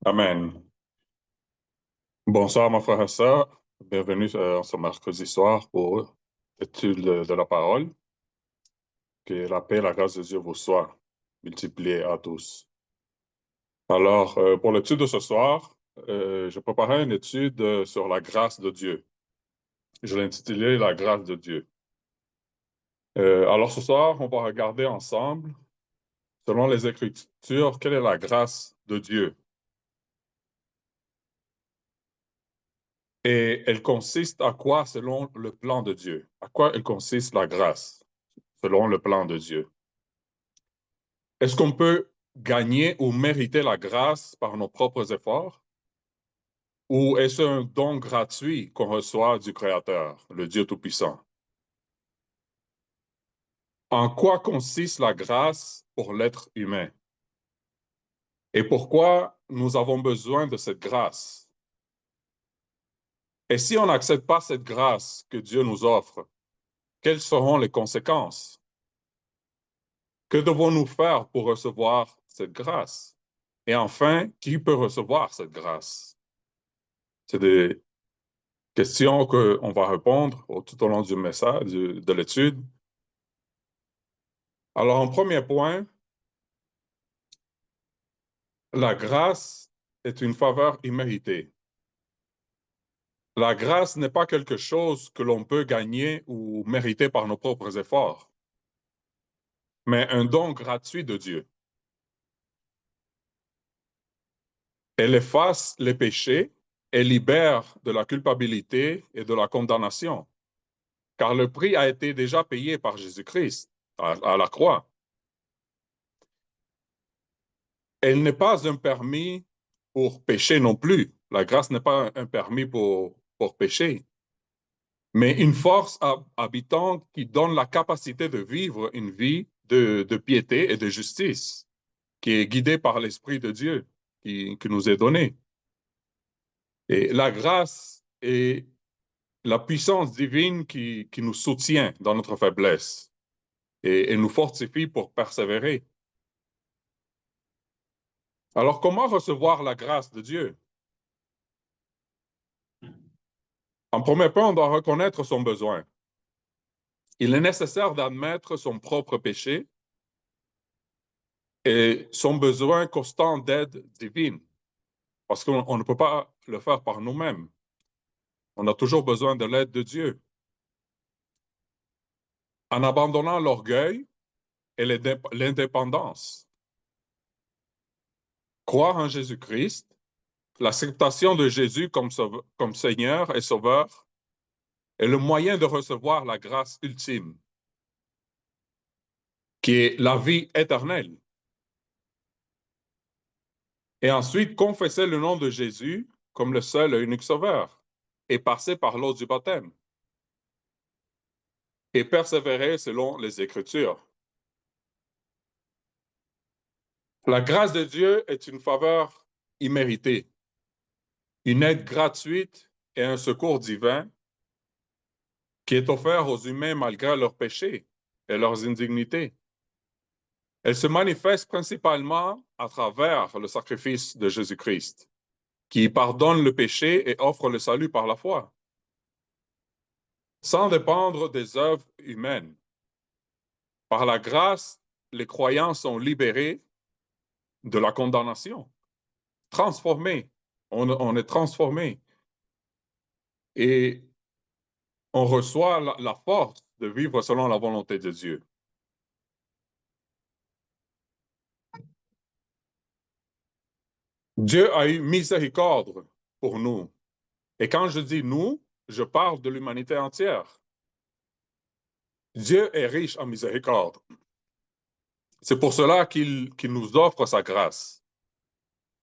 Amen. Bonsoir, mon frère et sœur. Bienvenue en ce mercredi soir pour l'étude de la parole. Que la paix et la grâce de Dieu vous soient multipliées à tous. Alors, pour l'étude de ce soir, je préparais une étude sur la grâce de Dieu. Je l'ai intitulée La grâce de Dieu. Alors, ce soir, on va regarder ensemble, selon les Écritures, quelle est la grâce de Dieu. Et elle consiste à quoi selon le plan de Dieu? À quoi elle consiste la grâce selon le plan de Dieu? Est-ce qu'on peut gagner ou mériter la grâce par nos propres efforts? Ou est-ce un don gratuit qu'on reçoit du Créateur, le Dieu Tout-Puissant? En quoi consiste la grâce pour l'être humain? Et pourquoi nous avons besoin de cette grâce? Et si on n'accepte pas cette grâce que Dieu nous offre, quelles seront les conséquences? Que devons-nous faire pour recevoir cette grâce? Et enfin, qui peut recevoir cette grâce? C'est des questions qu'on va répondre tout au long du message, de l'étude. Alors, en premier point, la grâce est une faveur imméritée. La grâce n'est pas quelque chose que l'on peut gagner ou mériter par nos propres efforts, mais un don gratuit de Dieu. Elle efface les péchés et libère de la culpabilité et de la condamnation, car le prix a été déjà payé par Jésus-Christ à la croix. Elle n'est pas un permis pour pécher non plus. La grâce n'est pas un permis pour pécher, mais une force habitante qui donne la capacité de vivre une vie de piété et de justice, qui est guidée par l'Esprit de Dieu qui nous est donné. Et la grâce est la puissance divine qui nous soutient dans notre faiblesse et nous fortifie pour persévérer. Alors, comment recevoir la grâce de Dieu? En premier point, on doit reconnaître son besoin. Il est nécessaire d'admettre son propre péché et son besoin constant d'aide divine, parce qu'on ne peut pas le faire par nous-mêmes. On a toujours besoin de l'aide de Dieu. En abandonnant l'orgueil et l'indépendance, croire en Jésus-Christ, l'acceptation de Jésus comme Seigneur et Sauveur est le moyen de recevoir la grâce ultime, qui est la vie éternelle. Et ensuite, confesser le nom de Jésus comme le seul et unique Sauveur et passer par l'eau du baptême et persévérer selon les Écritures. La grâce de Dieu est une faveur imméritée, une aide gratuite et un secours divin qui est offert aux humains malgré leurs péchés et leurs indignités. Elle se manifeste principalement à travers le sacrifice de Jésus-Christ, qui pardonne le péché et offre le salut par la foi, sans dépendre des œuvres humaines. Par la grâce, les croyants sont libérés de la condamnation, transformés. On est transformés et on reçoit la force de vivre selon la volonté de Dieu. Dieu a eu miséricorde pour nous. Et quand je dis nous, je parle de l'humanité entière. Dieu est riche en miséricorde. C'est pour cela qu'il nous offre sa grâce.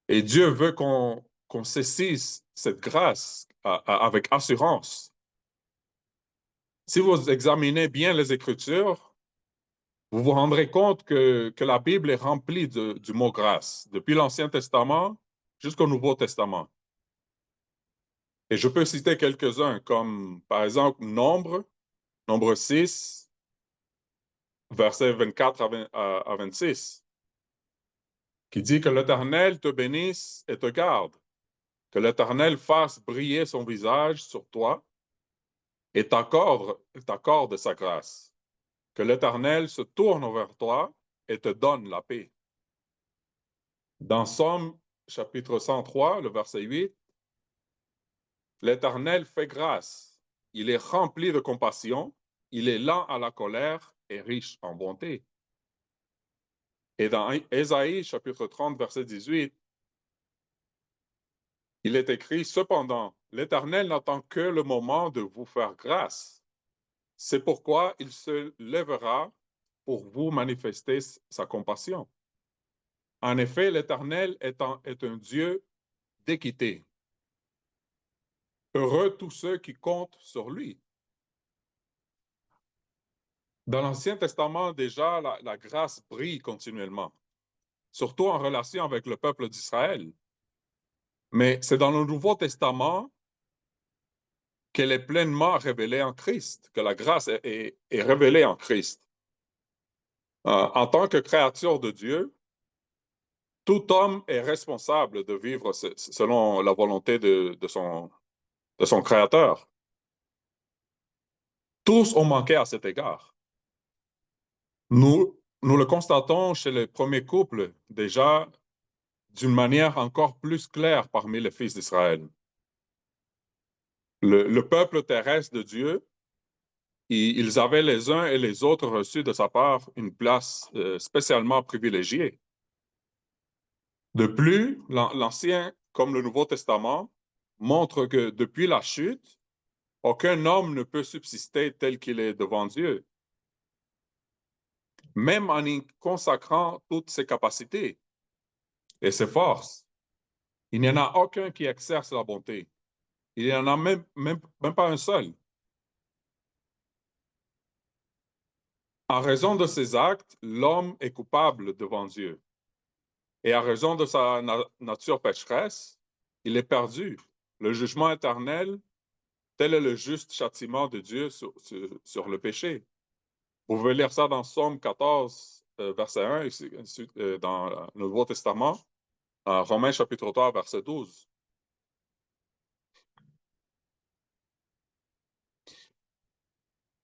Et Dieu veut qu'on saisisse cette grâce avec assurance. Si vous examinez bien les Écritures, vous vous rendrez compte que la Bible est remplie du mot grâce, depuis l'Ancien Testament jusqu'au Nouveau Testament. Et je peux citer quelques-uns, comme par exemple Nombre 6, versets 24 à 26. qui dit que l'Éternel te bénisse et te garde, que l'Éternel fasse briller son visage sur toi et t'accorde sa grâce, que l'Éternel se tourne vers toi et te donne la paix. Dans Somme chapitre 103, le verset 8, l'Éternel fait grâce, il est rempli de compassion, il est lent à la colère et riche en bonté. Et dans Ésaïe chapitre 30, verset 18, il est écrit, cependant, l'Éternel n'attend que le moment de vous faire grâce. C'est pourquoi il se lèvera pour vous manifester sa compassion. En effet, l'Éternel est un Dieu d'équité. Heureux tous ceux qui comptent sur lui. Dans l'Ancien Testament, déjà, la grâce brille continuellement, surtout en relation avec le peuple d'Israël. Mais c'est dans le Nouveau Testament qu'elle est pleinement révélée en Christ, que la grâce est révélée en Christ. En tant que créature de Dieu, tout homme est responsable de vivre selon la volonté de son Créateur. Tous ont manqué à cet égard. Nous le constatons chez les premiers couples déjà d'une manière encore plus claire parmi les fils d'Israël. Le peuple terrestre de Dieu, ils avaient les uns et les autres reçu de sa part une place spécialement privilégiée. De plus, l'Ancien comme le Nouveau Testament montrent que depuis la chute, aucun homme ne peut subsister tel qu'il est devant Dieu, même en y consacrant toutes ses capacités et ses forces. Il n'y en a aucun qui exerce la bonté. Il n'y en a même pas un seul. En raison de ses actes, l'homme est coupable devant Dieu. Et à raison de sa nature pécheresse, il est perdu. Le jugement éternel, tel est le juste châtiment de Dieu sur le péché. Vous pouvez lire ça dans Somme 14, verset 1, dans le Nouveau Testament, en Romains chapitre 3, verset 12.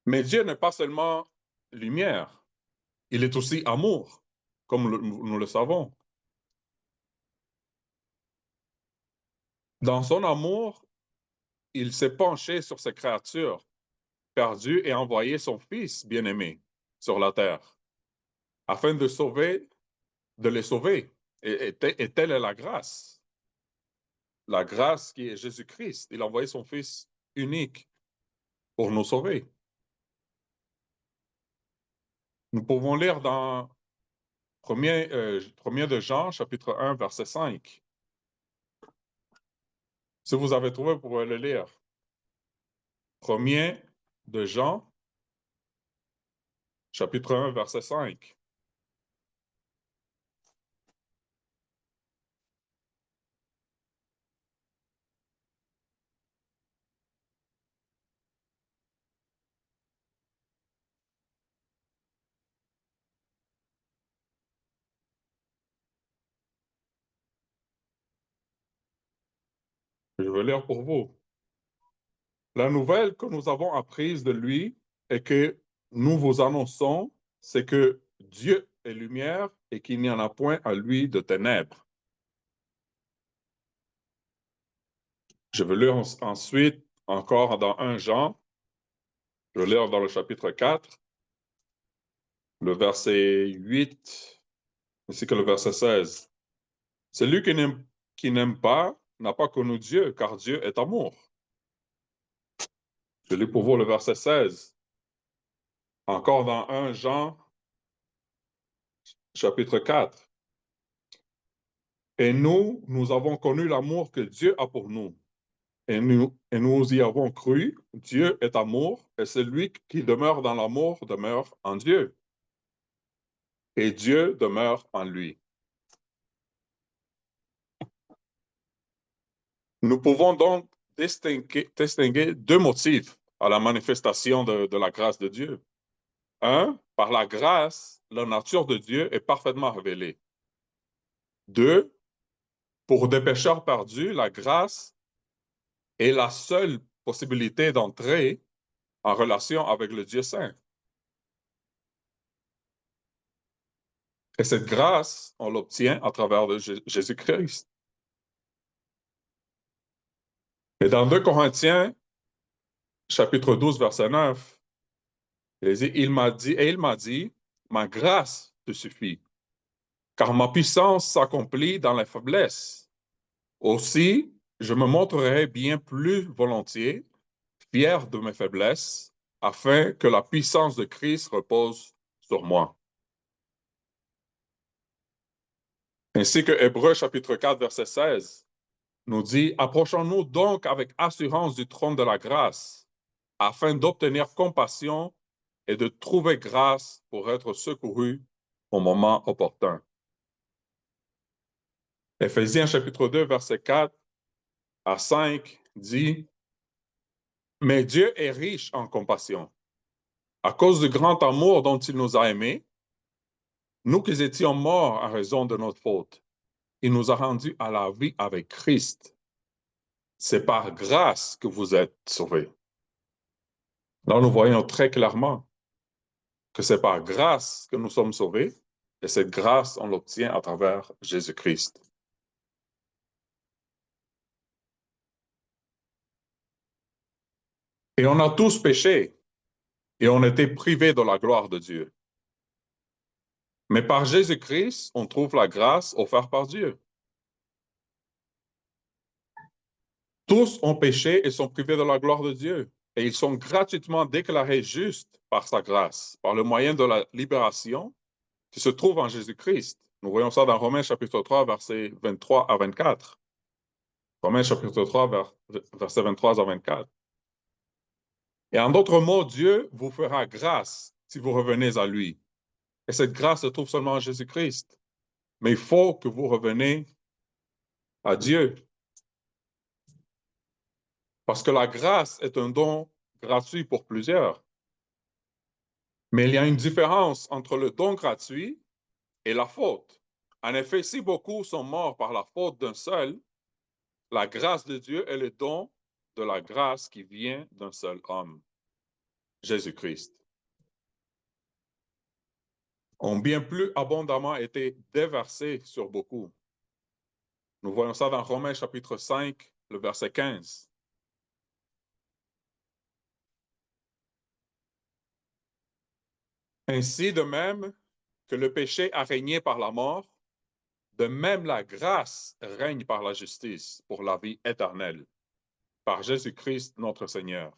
Mais Dieu n'est pas seulement lumière, il est aussi amour, comme nous le savons. Dans son amour, il s'est penché sur ses créatures perdues et envoyé son Fils bien-aimé sur la terre, afin de les sauver. Et telle est la grâce. La grâce qui est Jésus-Christ. Il a envoyé son Fils unique pour nous sauver. Nous pouvons lire dans 1er de Jean, chapitre 1, verset 5. Si vous avez trouvé, vous pouvez le lire. 1er de Jean, chapitre 1, verset 5. Je vais lire pour vous. La nouvelle que nous avons apprise de lui et que nous vous annonçons, c'est que Dieu est lumière et qu'il n'y en a point à lui de ténèbres. Je vais lire ensuite encore dans 1 Jean. Je vais lire dans le chapitre 4, le verset 8, ainsi que le verset 16. Celui qui n'aime pas n'a pas connu Dieu, car Dieu est amour. Je lis pour vous le verset 16. Encore dans 1 Jean, chapitre 4. Et nous avons connu l'amour que Dieu a pour nous. Et nous y avons cru. Dieu est amour, et celui qui demeure dans l'amour demeure en Dieu. Et Dieu demeure en lui. Nous pouvons donc distinguer deux motifs à la manifestation de la grâce de Dieu. Un, par la grâce, la nature de Dieu est parfaitement révélée. 2, pour des pécheurs perdus, la grâce est la seule possibilité d'entrer en relation avec le Dieu saint. Et cette grâce, on l'obtient à travers de Jésus-Christ. Et dans 2 Corinthiens, chapitre 12, verset 9, il m'a dit, ma grâce te suffit, car ma puissance s'accomplit dans la faiblesse. Aussi, je me montrerai bien plus volontiers fier de mes faiblesses, afin que la puissance de Christ repose sur moi. Ainsi que Hébreux chapitre 4, verset 16 nous dit, approchons-nous donc avec assurance du trône de la grâce, afin d'obtenir compassion et de trouver grâce pour être secouru au moment opportun. Éphésiens chapitre 2, verset 4 à 5 dit, mais Dieu est riche en compassion. À cause du grand amour dont il nous a aimés, nous qui étions morts à raison de notre faute, il nous a rendus à la vie avec Christ. C'est par grâce que vous êtes sauvés. Là, nous voyons très clairement que c'est par grâce que nous sommes sauvés, et cette grâce, on l'obtient à travers Jésus-Christ. Et on a tous péché, et on était privés de la gloire de Dieu. Mais par Jésus-Christ, on trouve la grâce offerte par Dieu. Tous ont péché et sont privés de la gloire de Dieu. Et ils sont gratuitement déclarés justes par sa grâce, par le moyen de la libération qui se trouve en Jésus-Christ. Nous voyons ça dans Romains chapitre 3, versets 23 à 24. Romains chapitre 3, versets 23 à 24. Et en d'autres mots, Dieu vous fera grâce si vous revenez à lui. Et cette grâce se trouve seulement en Jésus-Christ. Mais il faut que vous reveniez à Dieu. Parce que la grâce est un don gratuit pour plusieurs. Mais il y a une différence entre le don gratuit et la faute. En effet, si beaucoup sont morts par la faute d'un seul, la grâce de Dieu est le don de la grâce qui vient d'un seul homme, Jésus-Christ. Ont bien plus abondamment été déversés sur beaucoup. Nous voyons ça dans Romains chapitre 5, le verset 15. Ainsi, de même que le péché a régné par la mort, de même la grâce règne par la justice pour la vie éternelle, par Jésus-Christ notre Seigneur.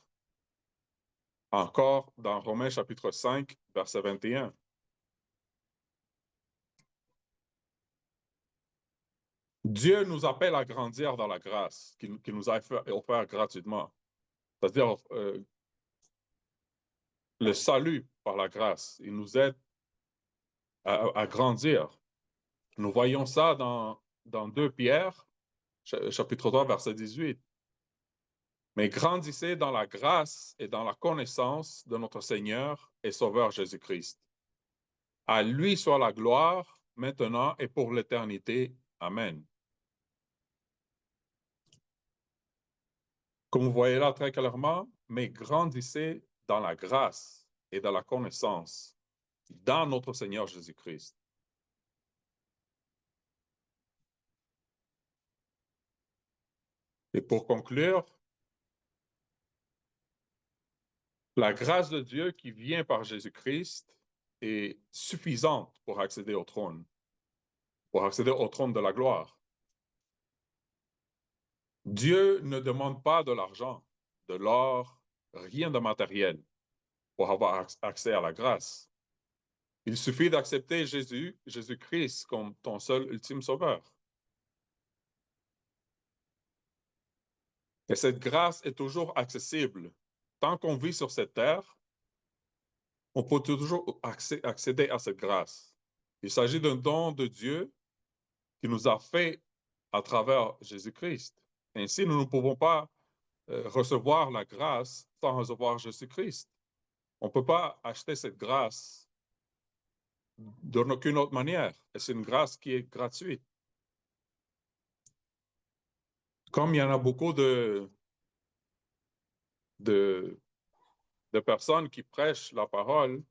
Encore dans Romains chapitre 5, verset 21. Dieu nous appelle à grandir dans la grâce qu'il nous a offert gratuitement. C'est-à-dire le salut par la grâce. Il nous aide à grandir. Nous voyons ça dans 2 Pierre, chapitre 3, verset 18. Mais grandissez dans la grâce et dans la connaissance de notre Seigneur et Sauveur Jésus-Christ. À lui soit la gloire, maintenant et pour l'éternité. Amen. Comme vous voyez là très clairement, mais grandissez dans la grâce et dans la connaissance dans notre Seigneur Jésus-Christ. Et pour conclure, la grâce de Dieu qui vient par Jésus-Christ est suffisante pour accéder au trône de la gloire. Dieu ne demande pas de l'argent, de l'or, rien de matériel pour avoir accès à la grâce. Il suffit d'accepter Jésus-Christ comme ton seul ultime sauveur. Et cette grâce est toujours accessible. Tant qu'on vit sur cette terre, on peut toujours accéder à cette grâce. Il s'agit d'un don de Dieu qui nous a fait à travers Jésus-Christ. Ainsi, nous ne pouvons pas recevoir la grâce sans recevoir Jésus-Christ. On ne peut pas acheter cette grâce d'aucune autre manière. Et c'est une grâce qui est gratuite. Comme il y en a beaucoup de, de personnes qui prêchent la parole,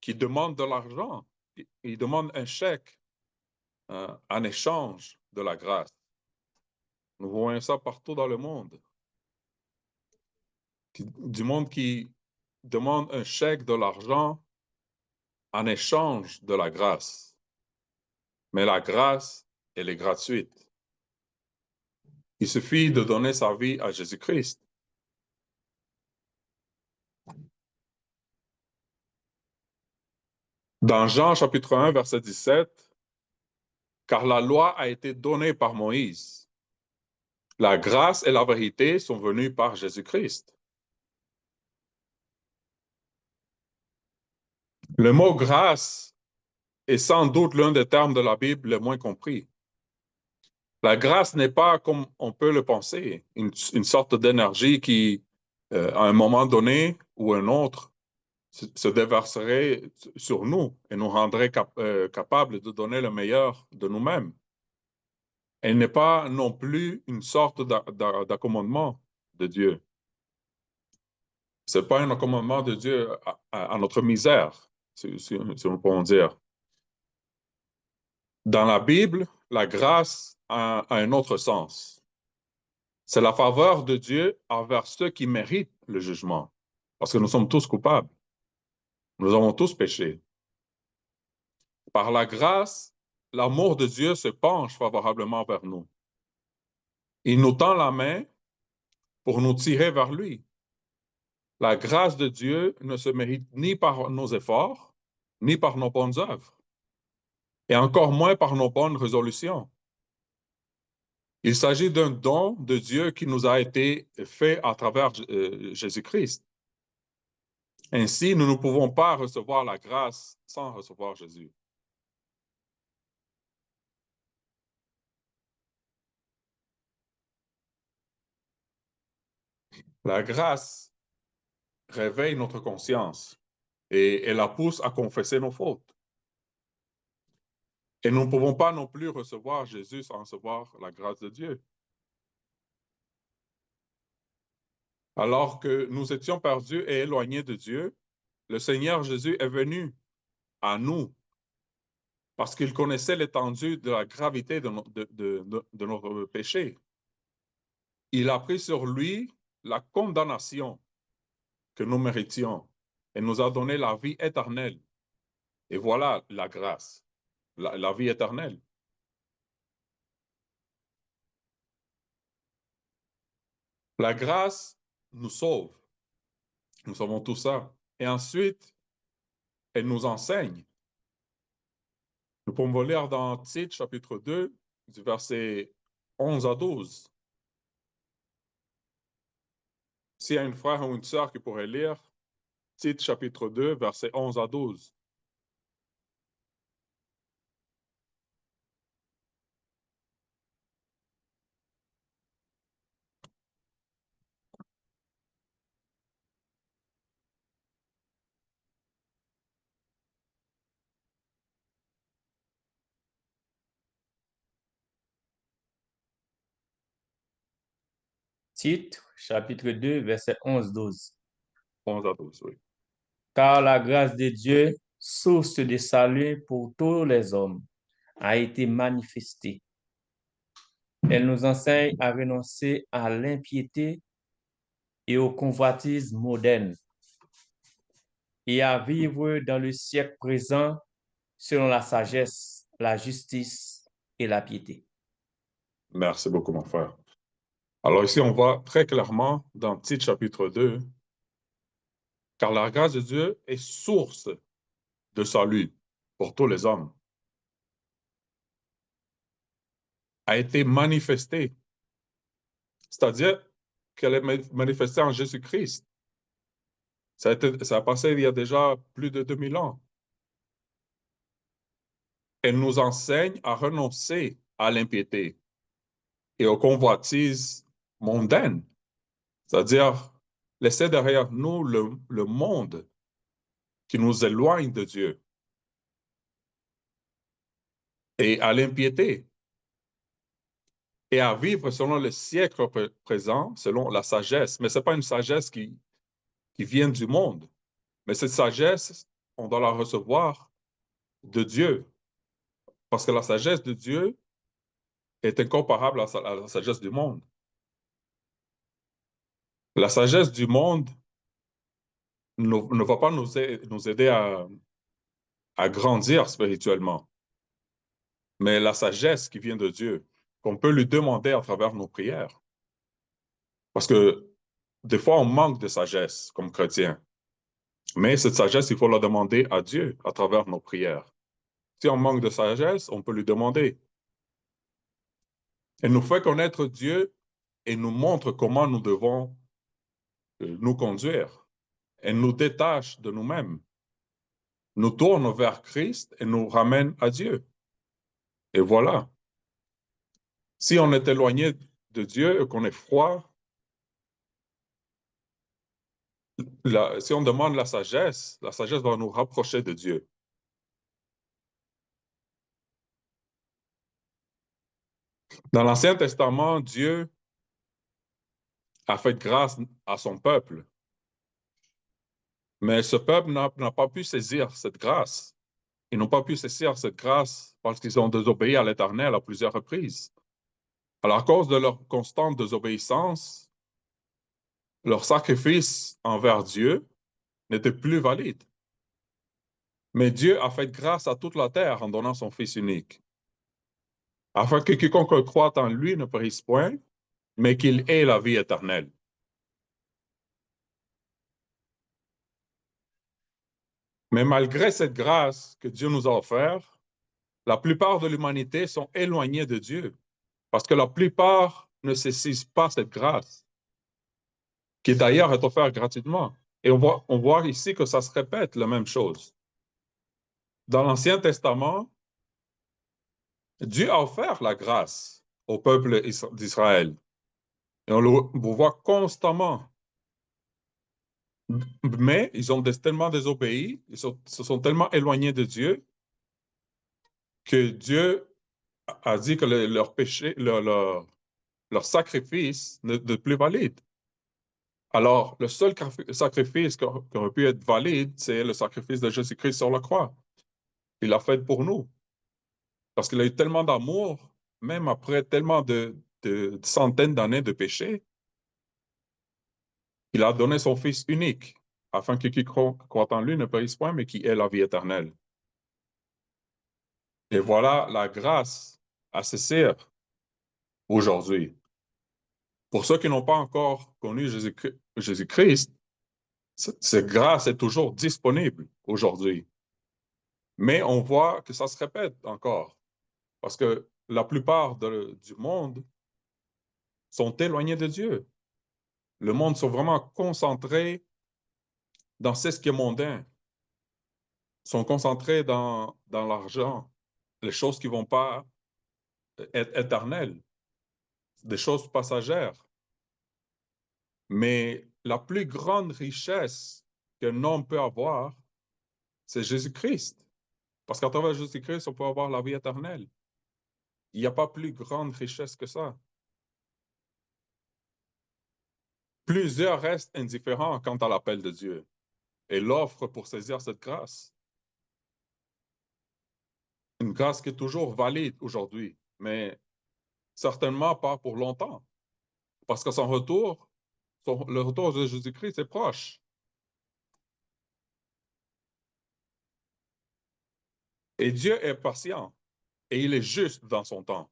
qui demandent de l'argent, ils demandent un chèque en échange de la grâce. Nous voyons ça partout dans le monde. Du monde qui demande un chèque de l'argent en échange de la grâce. Mais la grâce, elle est gratuite. Il suffit de donner sa vie à Jésus-Christ. Dans Jean chapitre 1, verset 17, car la loi a été donnée par Moïse. La grâce et la vérité sont venues par Jésus-Christ. Le mot grâce est sans doute l'un des termes de la Bible les moins compris. La grâce n'est pas, comme on peut le penser, une sorte d'énergie qui, à un moment donné ou un autre, se déverserait sur nous et nous rendrait capables de donner le meilleur de nous-mêmes. Elle n'est pas non plus une sorte d'accommodement de Dieu. Ce n'est pas un accommodement de Dieu à notre misère, si on peut dire. Dans la Bible, la grâce a un autre sens. C'est la faveur de Dieu envers ceux qui méritent le jugement, parce que nous sommes tous coupables. Nous avons tous péché. Par la grâce, l'amour de Dieu se penche favorablement vers nous. Il nous tend la main pour nous tirer vers lui. La grâce de Dieu ne se mérite ni par nos efforts, ni par nos bonnes œuvres, et encore moins par nos bonnes résolutions. Il s'agit d'un don de Dieu qui nous a été fait à travers Jésus-Christ. Ainsi, nous ne pouvons pas recevoir la grâce sans recevoir Jésus. La grâce réveille notre conscience et elle la pousse à confesser nos fautes. Et nous ne pouvons pas non plus recevoir Jésus sans recevoir la grâce de Dieu. Alors que nous étions perdus et éloignés de Dieu, le Seigneur Jésus est venu à nous parce qu'il connaissait l'étendue de la gravité de notre péché. Il a pris sur lui la condamnation que nous méritions et nous a donné la vie éternelle. Et voilà la grâce, la vie éternelle. La grâce nous sauve. Nous savons tout ça. Et ensuite, elle nous enseigne. Nous pouvons lire dans Tite, chapitre 2, du verset 11 à 12. S'il y a une frère ou une sœur qui pourrait lire, Tite, chapitre 2, verset 11 à 12. Titre, chapitre 2, verset 11-12. 11 à 12, oui. Car la grâce de Dieu, source de salut pour tous les hommes, a été manifestée. Elle nous enseigne à renoncer à l'impiété et aux convoitises modernes et à vivre dans le siècle présent selon la sagesse, la justice et la piété. Merci beaucoup, mon frère. Alors ici, on voit très clairement dans Tite, chapitre 2, car la grâce de Dieu est source de salut pour tous les hommes, a été manifestée, c'est-à-dire qu'elle est manifestée en Jésus-Christ. Ça a passé il y a déjà plus de 2000 ans. Elle nous enseigne à renoncer à l'impiété et aux convoitises mondaines, c'est-à-dire laisser derrière nous le monde qui nous éloigne de Dieu et à l'impiété. et à vivre selon le siècle présent, selon la sagesse. Mais ce n'est pas une sagesse qui vient du monde. Mais cette sagesse, on doit la recevoir de Dieu. Parce que la sagesse de Dieu est incomparable à la sagesse du monde. La sagesse du monde ne va pas nous aider à grandir spirituellement. Mais la sagesse qui vient de Dieu, qu'on peut lui demander à travers nos prières. Parce que des fois, on manque de sagesse comme chrétien. Mais cette sagesse, il faut la demander à Dieu à travers nos prières. Si on manque de sagesse, on peut lui demander. Elle nous fait connaître Dieu et nous montre comment nous devons nous conduire. Elle nous détache de nous-mêmes, nous tourne vers Christ et nous ramène à Dieu. Et voilà. Si on est éloigné de Dieu et qu'on est froid, si on demande la sagesse va nous rapprocher de Dieu. Dans l'Ancien Testament, Dieu a fait grâce à son peuple. Mais ce peuple n'a pas pu saisir cette grâce. Ils n'ont pas pu saisir cette grâce parce qu'ils ont désobéi à l'Éternel à plusieurs reprises. Alors, à cause de leur constante désobéissance, leur sacrifice envers Dieu n'était plus valide. Mais Dieu a fait grâce à toute la terre en donnant son Fils unique, afin que quiconque croit en lui ne périsse point, mais qu'il ait la vie éternelle. Mais malgré cette grâce que Dieu nous a offerte, la plupart de l'humanité sont éloignés de Dieu, parce que la plupart ne saisissent pas cette grâce, qui d'ailleurs est offerte gratuitement. Et on voit ici que ça se répète la même chose. Dans l'Ancien Testament, Dieu a offert la grâce au peuple d'Israël. Et on le voit constamment. Mais ils ont tellement désobéi, se sont tellement éloignés de Dieu, que Dieu a dit que leur péché, leur sacrifice n'est plus valide. Alors, le seul sacrifice qui aurait pu être valide, c'est le sacrifice de Jésus-Christ sur la croix. Il l'a fait pour nous. Parce qu'il a eu tellement d'amour, même après tellement de centaines d'années de péché, il a donné son Fils unique, afin que quiconque croit en lui ne périsse point, mais qui ait la vie éternelle. Et voilà la grâce à cesser aujourd'hui. Pour ceux qui n'ont pas encore connu Jésus-Christ, cette grâce est toujours disponible aujourd'hui. Mais on voit que ça se répète encore, parce que la plupart du monde sont éloignés de Dieu. Le monde sont vraiment concentrés dans ce qui est mondain, sont concentrés dans l'argent, les choses qui ne vont pas être éternelles, des choses passagères. Mais la plus grande richesse qu'un homme peut avoir, c'est Jésus-Christ. Parce qu'à travers Jésus-Christ, on peut avoir la vie éternelle. Il n'y a pas plus grande richesse que ça. Plusieurs restent indifférents quant à l'appel de Dieu et l'offre pour saisir cette grâce. Une grâce qui est toujours valide aujourd'hui, mais certainement pas pour longtemps. Parce que son retour, le retour de Jésus-Christ est proche. Et Dieu est patient et il est juste dans son temps.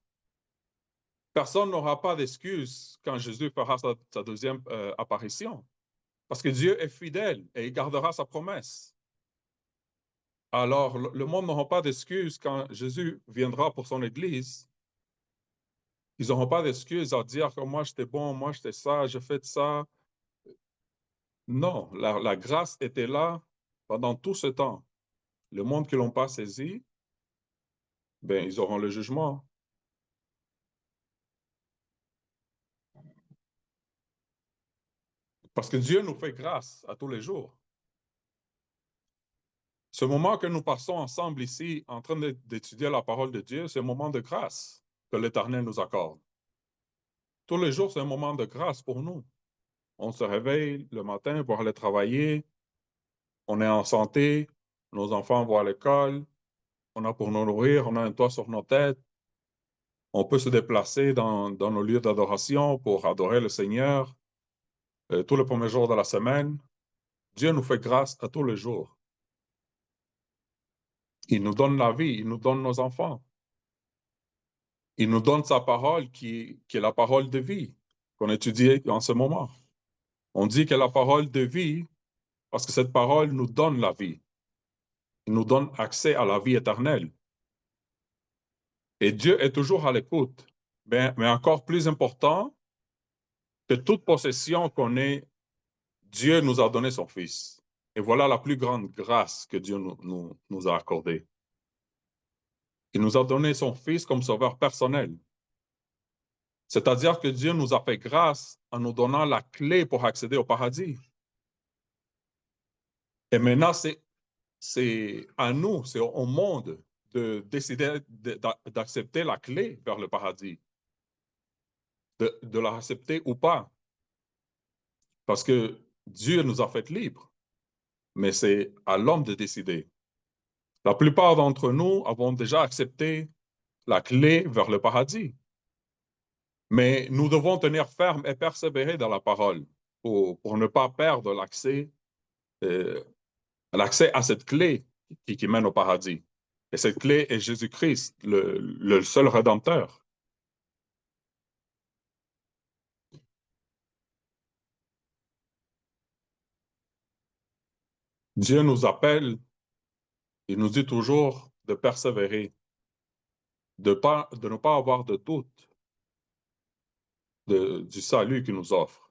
Personne n'aura pas d'excuse quand Jésus fera sa deuxième apparition. Parce que Dieu est fidèle et il gardera sa promesse. Alors, le monde n'aura pas d'excuse quand Jésus viendra pour son Église. Ils n'auront pas d'excuse à dire que moi j'étais bon, moi j'étais ça, j'ai fait ça. Non, la grâce était là pendant tout ce temps. Le monde qui ne l'ont pas saisi, ben, ils auront le jugement. Parce que Dieu nous fait grâce à tous les jours. Ce moment que nous passons ensemble ici, en train d'étudier la parole de Dieu, c'est un moment de grâce que l'Éternel nous accorde. tous les jours, c'est un moment de grâce pour nous. On se réveille le matin pour aller travailler, on est en santé, nos enfants vont à l'école, on a pour nous nourrir, on a un toit sur nos têtes, on peut se déplacer dans nos lieux d'adoration pour adorer le Seigneur tous les premiers jours de la semaine. Dieu nous fait grâce à tous les jours. Il nous donne la vie, il nous donne nos enfants. Il nous donne sa parole qui est la parole de vie qu'on étudie en ce moment. On dit que la parole de vie parce que cette parole nous donne la vie. Il nous donne accès à la vie éternelle. Et Dieu est toujours à l'écoute. Mais encore plus important que toute possession qu'on ait, Dieu nous a donné son Fils. Et voilà la plus grande grâce que Dieu nous a accordée. Il nous a donné son Fils comme sauveur personnel. C'est-à-dire que Dieu nous a fait grâce en nous donnant la clé pour accéder au paradis. Et maintenant, c'est à nous, c'est au monde de décider d'accepter la clé vers le paradis, de l'accepter ou pas. Parce que Dieu nous a fait libres, mais c'est à l'homme de décider. La plupart d'entre nous avons déjà accepté la clé vers le paradis. Mais nous devons tenir ferme et persévérer dans la parole pour ne pas perdre l'accès à cette clé qui mène au paradis. Et cette clé est Jésus-Christ, le seul Rédempteur. Dieu nous appelle, il nous dit toujours de persévérer, de ne pas avoir de doute du salut qu'il nous offre.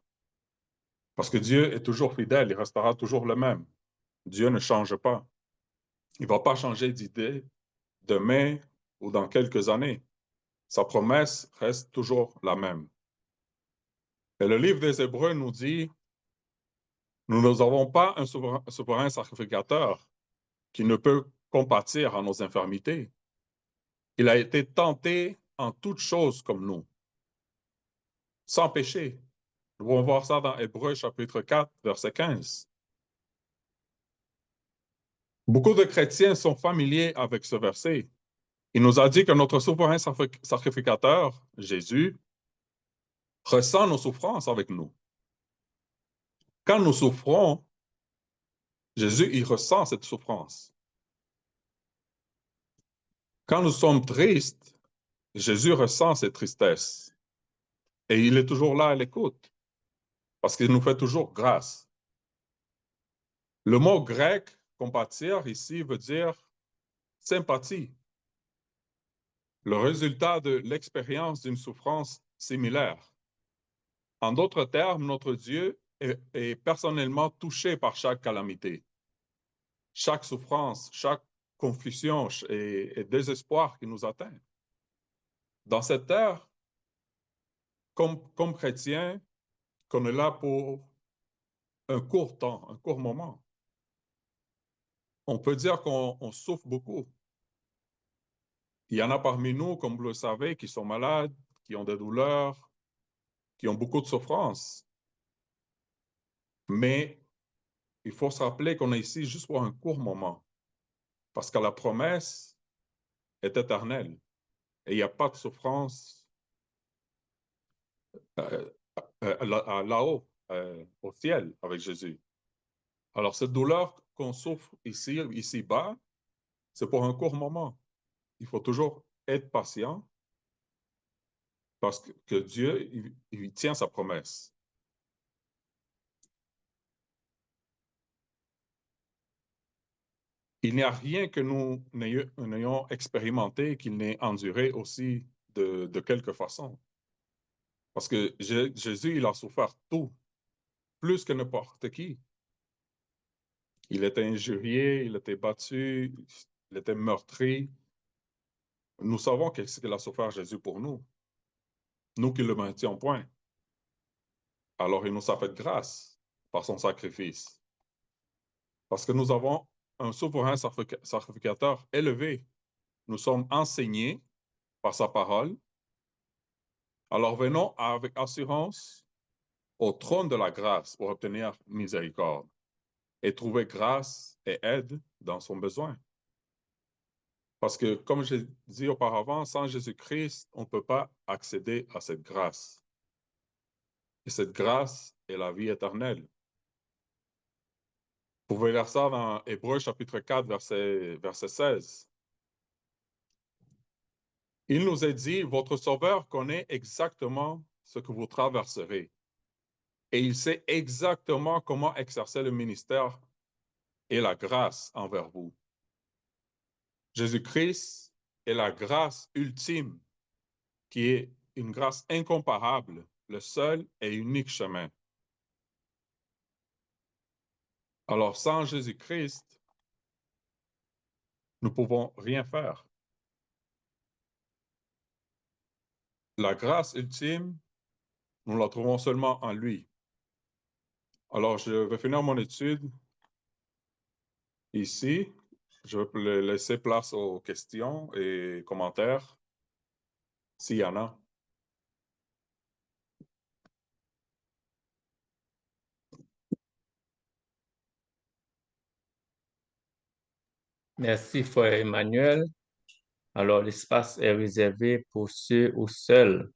Parce que Dieu est toujours fidèle, il restera toujours le même. Dieu ne change pas. Il ne va pas changer d'idée demain ou dans quelques années. Sa promesse reste toujours la même. Et le livre des Hébreux nous dit, nous n'avons pas un souverain sacrificateur qui ne peut compatir à nos infirmités. Il a été tenté en toutes choses comme nous, sans péché. Nous pouvons voir ça dans Hébreux chapitre 4, verset 15. Beaucoup de chrétiens sont familiers avec ce verset. Il nous a dit que notre souverain sacrificateur, Jésus, ressent nos souffrances avec nous. Quand nous souffrons, Jésus, il ressent cette souffrance. Quand nous sommes tristes, Jésus ressent cette tristesse. Et il est toujours là à l'écoute, parce qu'il nous fait toujours grâce. Le mot grec, compatir, ici, veut dire sympathie. Le résultat de l'expérience d'une souffrance similaire. En d'autres termes, notre Dieu est personnellement touché par chaque calamité, chaque souffrance, chaque confusion et désespoir qui nous atteint. Dans cette terre, comme chrétien, qu'on est là pour un court temps, un court moment. On peut dire qu'on souffre beaucoup. Il y en a parmi nous, comme vous le savez, qui sont malades, qui ont des douleurs, qui ont beaucoup de souffrances. Mais il faut se rappeler qu'on est ici juste pour un court moment, parce que la promesse est éternelle et il n'y a pas de souffrance là-haut, au ciel, avec Jésus. Alors, cette douleur qu'on souffre ici-bas, c'est pour un court moment. Il faut toujours être patient parce que Dieu, il tient sa promesse. Il n'y a rien que nous n'ayons expérimenté qu'il n'ait enduré aussi de quelque façon. Parce que Jésus, il a souffert tout, plus que n'importe qui. Il était injurié, il était battu, il était meurtri. Nous savons ce qu'il a souffert Jésus pour nous. Nous qui le maintenons point. Alors il nous a fait grâce par son sacrifice. Parce que nous avons un souverain sacrificateur élevé. Nous sommes enseignés par sa parole. Alors venons avec assurance au trône de la grâce pour obtenir miséricorde et trouver grâce et aide dans son besoin. Parce que, comme j'ai dit auparavant, sans Jésus-Christ, on ne peut pas accéder à cette grâce. Et cette grâce est la vie éternelle. Vous pouvez lire ça dans Hébreux chapitre 4, verset 16. Il nous est dit, votre Sauveur connaît exactement ce que vous traverserez. Et il sait exactement comment exercer le ministère et la grâce envers vous. Jésus-Christ est la grâce ultime, qui est une grâce incomparable, le seul et unique chemin. Alors, sans Jésus-Christ, nous ne pouvons rien faire. La grâce ultime, nous la trouvons seulement en lui. Alors, je vais finir mon étude ici. Je vais laisser place aux questions et commentaires, s'il y en a. Merci, frère Emmanuel. Alors, l'espace est réservé pour ceux ou celles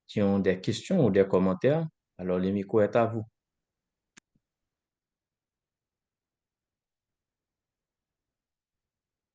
qui ont des questions ou des commentaires. Alors, le micro est à vous.